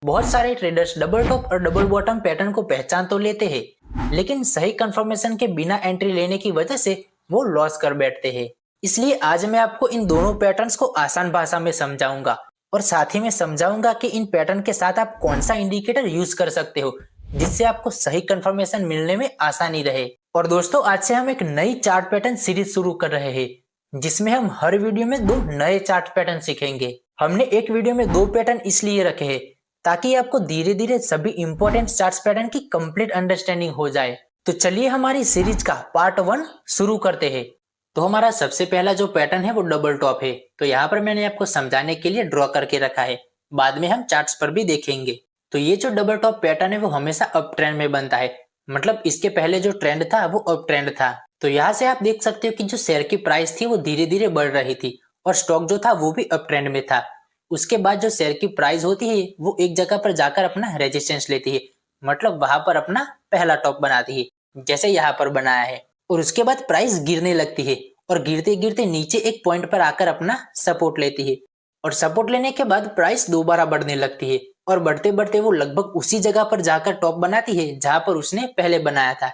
बहुत सारे traders double top और डबल बॉटम पैटर्न को पहचान तो लेते हैं, लेकिन सही कंफर्मेशन के बिना एंट्री लेने की वजह से वो लॉस कर बैठते हैं। इसलिए आज मैं आपको इन दोनों पैटर्न्स को आसान भाषा में समझाऊंगा और साथ ही में समझाऊंगा कि इन पैटर्न के साथ आप कौन सा इंडिकेटर यूज कर सकते हो जिससे आपको सही कंफर्मेशन मिलने में आसानी रहे। और दोस्तों, आज से हम एक नई चार्ट पैटर्न सीरीज शुरू कर रहे हैं जिसमें हम हर वीडियो में दो नए चार्ट पैटर्न सीखेंगे। हमने एक वीडियो में दो पैटर्न इसलिए रखे हैं ताकि आपको धीरे धीरे सभी इंपॉर्टेंट चार्ट पैटर्न की कंप्लीट अंडरस्टैंडिंग हो जाए। तो चलिए हमारी सीरीज का पार्ट 1 शुरू करते हैं। तो हमारा सबसे पहला जो पैटर्न है वो डबल टॉप है। तो यहाँ पर मैंने आपको समझाने के लिए ड्रॉ करके रखा है, बाद में हम चार्ट्स पर भी देखेंगे। तो ये जो डबल टॉप पैटर्न है वो हमेशा अप ट्रेंड में बनता है, मतलब इसके पहले जो ट्रेंड था वो अप ट्रेंड था। तो यहाँ से आप देख सकते हो कि जो शेयर की प्राइस थी वो धीरे धीरे बढ़ रही थी और स्टॉक जो था वो भी अप ट्रेंड में था। उसके बाद जो शेयर की प्राइस होती है वो एक जगह पर जाकर अपना रेजिस्टेंस लेती है, मतलब वहां पर अपना पहला टॉप बनाती है जैसे यहाँ पर बनाया है। और उसके बाद प्राइस गिरने लगती है और गिरते गिरते नीचे एक पॉइंट पर आकर अपना सपोर्ट लेती है। और सपोर्ट लेने के बाद प्राइस दोबारा बढ़ने लगती है और बढ़ते बढ़ते वो लगभग उसी जगह पर जाकर टॉप बनाती है जहां पर उसने पहले बनाया था।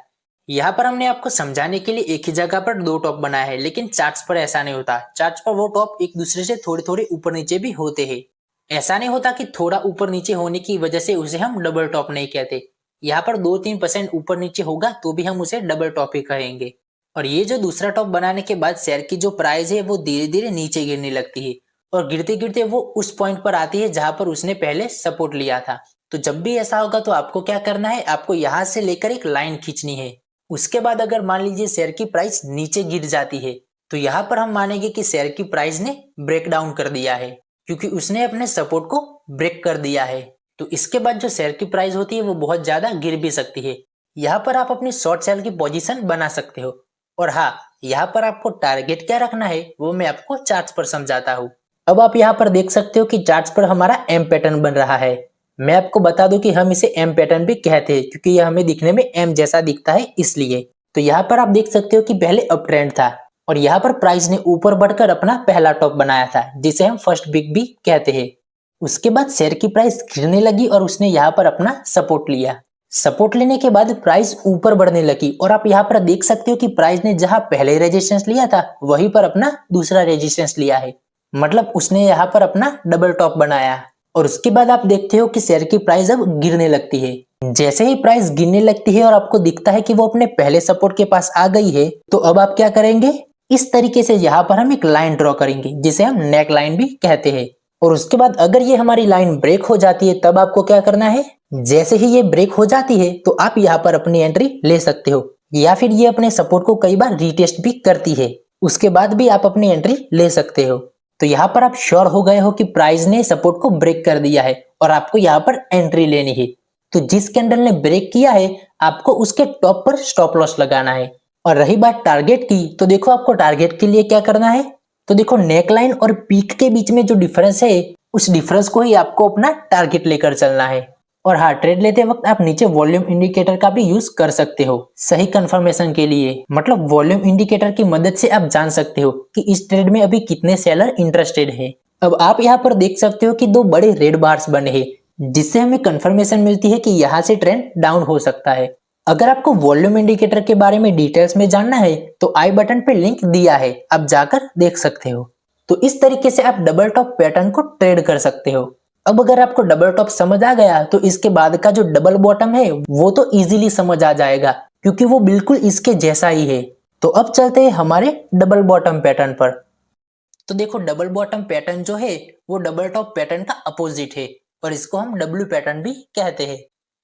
यहाँ पर हमने आपको समझाने के लिए एक ही जगह पर दो टॉप बनाया है, लेकिन चार्ट्स पर ऐसा नहीं होता। चार्ट्स पर वो टॉप एक दूसरे से थोड़े थोड़े ऊपर नीचे भी होते हैं। ऐसा नहीं होता कि थोड़ा ऊपर नीचे होने की वजह से उसे हम डबल टॉप नहीं कहते। यहाँ पर 2-3% ऊपर नीचे होगा तो भी हम उसे डबल टॉप ही कहेंगे। और ये जो दूसरा टॉप बनाने के बाद शेयर की जो प्राइस है वो धीरे धीरे नीचे गिरने लगती है और गिरते गिरते वो उस पॉइंट पर आती है जहां पर उसने पहले सपोर्ट लिया था। तो जब भी ऐसा होगा तो आपको क्या करना है, आपको यहाँ से लेकर एक लाइन खींचनी है। उसके बाद अगर मान लीजिए शेयर की प्राइस नीचे गिर जाती है तो यहाँ पर हम मानेंगे कि शेयर की प्राइस ने ब्रेक डाउन कर दिया है, क्योंकि उसने अपने सपोर्ट को ब्रेक कर दिया है। तो इसके बाद जो शेयर की प्राइस होती है वो बहुत ज्यादा गिर भी सकती है। यहाँ पर आप अपनी शॉर्ट सेल की पोजीशन बना सकते हो। और हाँ, यहाँ पर आपको टारगेट क्या रखना है वो मैं आपको चार्ट्स पर समझाता हूँ। अब आप यहाँ पर देख सकते हो कि चार्ट्स पर हमारा एम पैटर्न बन रहा है। मैं आपको बता दूं कि हम इसे एम पैटर्न भी कहते हैं क्योंकि यह हमें दिखने में एम जैसा दिखता है इसलिए। तो यहाँ पर आप देख सकते हो कि पहले अप ट्रेंड था और यहाँ पर प्राइस ने ऊपर बढ़कर अपना पहला टॉप बनाया था जिसे हम फर्स्ट बिग भी कहते हैं। उसके बाद शेयर की प्राइस गिरने लगी और उसने यहाँ पर अपना सपोर्ट लिया। सपोर्ट लेने के बाद प्राइस ऊपर बढ़ने लगी और आप यहाँ पर देख सकते हो कि प्राइस ने जहां पहले रेजिस्टेंस लिया था वहीं पर अपना दूसरा रेजिस्टेंस लिया है, मतलब उसने यहाँ पर अपना डबल टॉप बनाया। और उसके बाद आप देखते हो कि शेयर की प्राइस अब गिरने लगती है। जैसे ही प्राइस गिरने लगती है और आपको दिखता है कि वो अपने पहले सपोर्ट के पास आ गई है तो अब आप क्या करेंगे, इस तरीके से यहाँ पर हम एक लाइन ड्रॉ करेंगे जिसे हम नेक लाइन भी कहते हैं। और उसके बाद अगर ये हमारी लाइन ब्रेक हो जाती है तब आपको क्या करना है, जैसे ही ये ब्रेक हो जाती है तो आप यहाँ पर अपनी एंट्री ले सकते हो, या फिर ये अपने सपोर्ट को कई बार रीटेस्ट भी करती है, उसके बाद भी आप अपनी एंट्री ले सकते हो। तो यहाँ पर आप श्योर हो गए हो कि प्राइस ने सपोर्ट को ब्रेक कर दिया है और आपको यहाँ पर एंट्री लेनी है। तो जिस कैंडल ने ब्रेक किया है आपको उसके टॉप पर स्टॉप लॉस लगाना है। और रही बात टारगेट की, तो देखो आपको टारगेट के लिए क्या करना है, तो देखो नेक लाइन और पीक के बीच में जो डिफरेंस है उस डिफरेंस को ही आपको अपना टारगेट लेकर चलना है। और हाँ, ट्रेड लेते वक्त आप नीचे वॉल्यूम इंडिकेटर का भी यूज कर सकते हो सही कंफर्मेशन के लिए, मतलब वॉल्यूम इंडिकेटर की मदद से आप जान सकते हो कि इस ट्रेड में अभी कितने सेलर इंटरेस्टेड है। अब आप यहाँ पर देख सकते हो कि दो बड़े रेड बार्स बने हैं जिससे हमें कंफर्मेशन मिलती है कि यहाँ से ट्रेंड डाउन हो सकता है। अगर आपको वॉल्यूम इंडिकेटर के बारे में डिटेल्स में जानना है तो आई बटन पे लिंक दिया है, आप जाकर देख सकते हो। तो इस तरीके से आप डबल टॉप पैटर्न को ट्रेड कर सकते हो। अब अगर आपको डबल टॉप समझ आ गया तो इसके बाद का जो डबल बॉटम है वो तो इजीली समझ आ जाएगा क्योंकि वो बिल्कुल इसके जैसा ही है। तो अब चलते हैं हमारे डबल बॉटम पैटर्न पर। तो देखो, डबल बॉटम पैटर्न जो है वो डबल टॉप पैटर्न का अपोजिट है और इसको हम डब्ल्यू पैटर्न भी कहते हैं।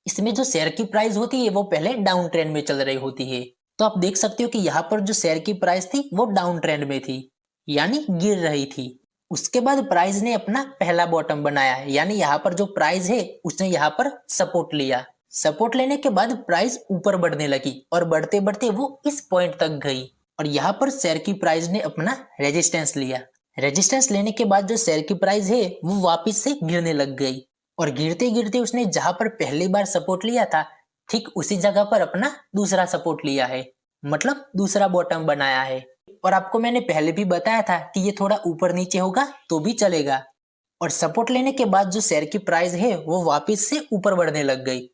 इसमें जो शेयर की प्राइस होती है वो पहले डाउन ट्रेंड में चल रही होती है। तो आप देख सकते हो कि यहाँ पर जो शेयर की प्राइस थी वो डाउन ट्रेंड में थी, यानी गिर रही थी। उसके बाद प्राइस ने अपना पहला बॉटम बनाया है, यानी यहाँ पर जो प्राइस है उसने यहाँ पर सपोर्ट लिया। सपोर्ट लेने के बाद प्राइस ऊपर बढ़ने लगी और बढ़ते बढ़ते वो इस पॉइंट तक गई और यहाँ पर शेयर की प्राइस ने अपना रेजिस्टेंस लिया। रेजिस्टेंस लेने के बाद जो शेयर की प्राइस है वो वापस से गिरने लग गई और गिरते गिरते उसने जहां पर पहली बार सपोर्ट लिया था ठीक उसी जगह पर अपना दूसरा सपोर्ट लिया है, मतलब दूसरा बॉटम बनाया है। और आपको मैंने पहले भी बताया था कि ये थोड़ा ऊपर नीचे होगा तो भी चलेगा। और सपोर्ट लेने के बाद जो शेयर की प्राइस है वो वापस से ऊपर बढ़ने लग गई।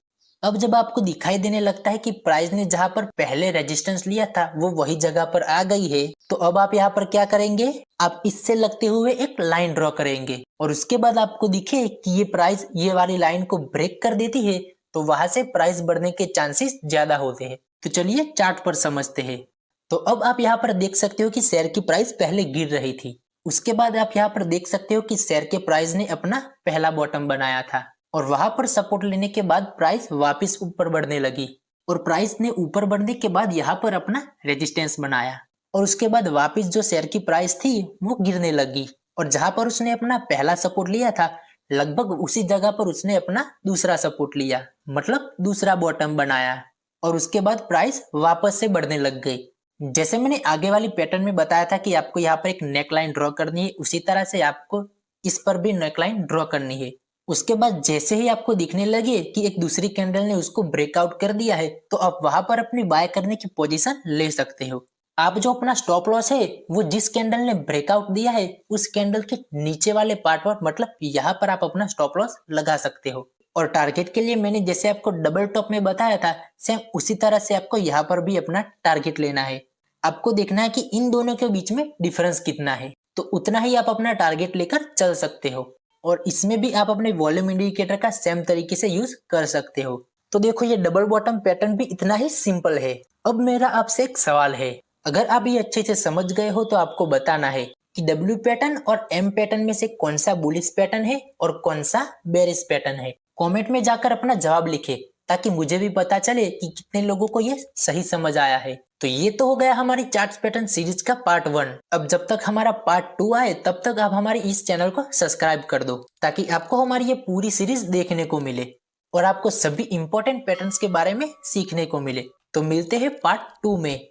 अब जब आपको दिखाई देने लगता है कि प्राइस ने जहां पर पहले रेजिस्टेंस लिया था वो वही जगह पर आ गई है, तो अब आप यहाँ पर क्या करेंगे, आप इससे लगते हुए एक लाइन ड्रॉ करेंगे और उसके बाद आपको दिखे कि ये प्राइस ये वाली लाइन को ब्रेक कर देती है, तो वहां से प्राइस बढ़ने के चांसेस ज्यादा होते हैं। तो चलिए चार्ट पर समझते हैं। तो अब आप यहाँ पर देख सकते हो कि शेयर की प्राइस पहले गिर रही थी। उसके बाद आप यहाँ पर देख सकते हो कि शेयर के प्राइस ने अपना पहला बॉटम बनाया था और वहां पर सपोर्ट लेने के बाद प्राइस वापस ऊपर बढ़ने लगी और प्राइस ने ऊपर बढ़ने के बाद यहाँ पर अपना रेजिस्टेंस बनाया और उसके बाद वापस जो शेयर की प्राइस थी वो गिरने लगी और जहां पर उसने अपना पहला सपोर्ट लिया था लगभग उसी जगह पर उसने अपना दूसरा सपोर्ट लिया, मतलब दूसरा बॉटम बनाया और उसके बाद प्राइस वापस से बढ़ने लग गई। जैसे मैंने आगे वाली पैटर्न में बताया था कि आपको यहाँ पर एक नेक लाइन ड्रॉ करनी है, उसी तरह से आपको इस पर भी नेक लाइन ड्रॉ करनी है। उसके बाद जैसे ही आपको दिखने लगे कि एक दूसरी कैंडल ने उसको ब्रेकआउट कर दिया है, तो आप वहां पर अपनी बाय करने की पोजीशन ले सकते हो। आप जो अपना स्टॉप लॉस है वो जिस कैंडल ने ब्रेकआउट दिया है उस कैंडल के नीचे वाले पार्ट पर, मतलब यहाँ पर आप अपना स्टॉप लॉस लगा सकते हो। और टारगेट के लिए मैंने जैसे आपको डबल टॉप में बताया था, सेम उसी तरह से आपको यहाँ पर भी अपना टारगेट लेना है। आपको देखना है कि इन दोनों के बीच में डिफरेंस कितना है, तो उतना ही आप अपना टारगेट लेकर चल सकते हो। और इसमें भी आप अपने वॉल्यूम इंडिकेटर का सेम तरीके से यूज कर सकते हो। तो देखो ये डबल बॉटम पैटर्न भी इतना ही सिंपल है। अब मेरा आपसे एक सवाल है, अगर आप ये अच्छे से समझ गए हो तो आपको बताना है कि डब्ल्यू पैटर्न और एम पैटर्न में से कौन सा बुलिश पैटर्न है और कौन सा बेरिश पैटर्न है। कमेंट में जाकर अपना जवाब लिखे ताकि मुझे भी पता चले कि कितने लोगों को ये सही समझ आया है। तो ये तो हो गया हमारी चार्ट्स पैटर्न सीरीज का पार्ट 1। अब जब तक हमारा पार्ट 2 आए तब तक आप हमारे इस चैनल को सब्सक्राइब कर दो ताकि आपको हमारी ये पूरी सीरीज देखने को मिले और आपको सभी इंपॉर्टेंट पैटर्न्स के बारे में सीखने को मिले। तो मिलते हैं पार्ट 2 में।